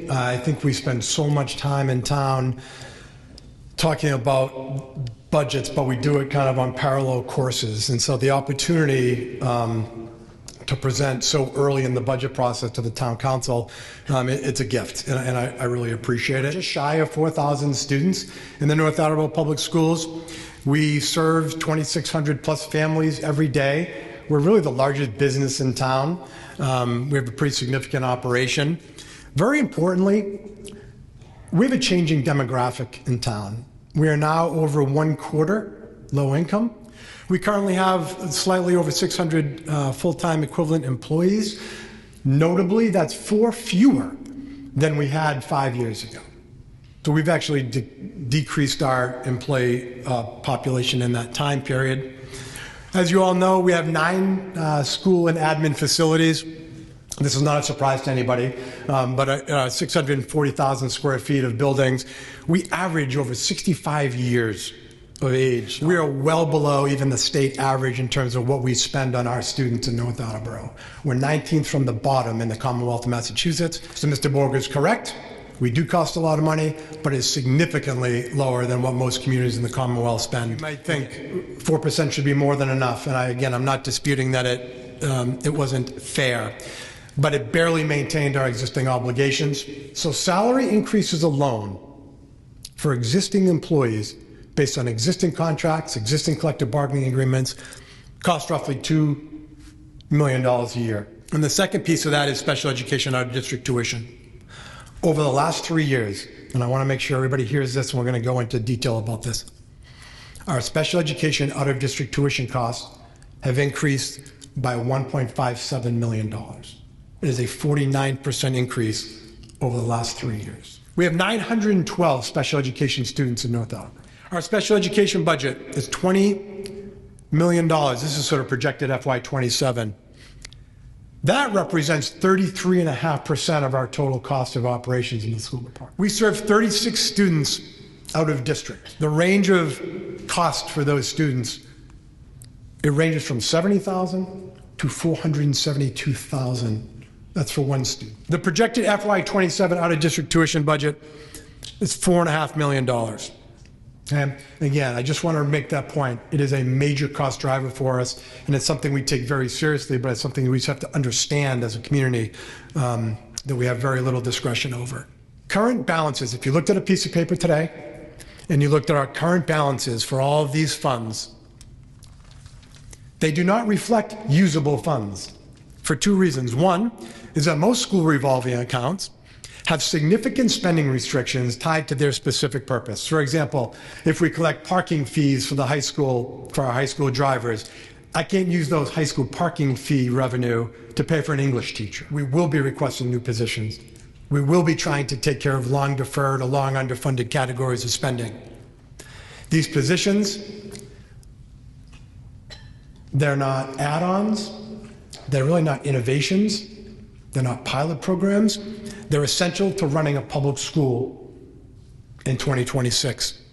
I think we spend so much time in town talking about budgets, but we do it kind of on parallel courses. And so the opportunity to present so early in the budget process to the town council, it's a gift, and I really appreciate it. Just shy of 4,000 students in the North Attleboro Public Schools. We serve 2,600 plus families every day. We're really the largest business in town. We have a pretty significant operation. Very importantly, we have a changing demographic in town. We are now over 1/4 low income. We currently have slightly over 600 full-time equivalent employees. Notably, that's 4 fewer than we had 5 years ago. So we've actually decreased our employee population in that time period. As you all know, we have 9 school and admin facilities. This is not a surprise to anybody, but 640,000 square feet of buildings. We average over 65 years of age. We are well below even the state average in terms of what we spend on our students in North Attleboro. We're 19th from the bottom in the Commonwealth of Massachusetts. So Mr. Borger is correct. We do cost a lot of money, but it's significantly lower than what most communities in the Commonwealth spend. You might think 4% should be more than enough, and again, I'm not disputing that it wasn't fair, but it barely maintained our existing obligations. So salary increases alone for existing employees based on existing contracts, existing collective bargaining agreements, cost roughly $2 million a year. And the second piece of that is special education out of district tuition. Over the last 3 years, and I want to make sure everybody hears this, and we're going to go into detail about this, our special education out of district tuition costs have increased by $1.57 million. It is a 49% increase over the last 3 years. We have 912 special education students in North Attleboro. Our special education budget is $20 million. This is sort of projected FY27. That represents 33.5% of our total cost of operations in the school department. We serve 36 students out of district. The range of cost for those students, it ranges from $70,000 to $472,000. That's for one student. The projected FY27 out of district tuition budget is $4.5 million. And again, I just want to make that point. It is a major cost driver for us, and it's something we take very seriously, but it's something we just have to understand as a community that we have very little discretion over. Current balances, if you looked at a piece of paper today and you looked at our current balances for all of these funds, they do not reflect usable funds for 2 reasons. One is that most school revolving accounts have significant spending restrictions tied to their specific purpose. For example, if we collect parking fees for the high school, for our high school drivers, I can't use those high school parking fee revenue to pay for an English teacher. We will be requesting new positions. We will be trying to take care of long deferred or long underfunded categories of spending. These positions, they're not add-ons, they're really not innovations, they're not pilot programs. They're essential to running a public school in 2026.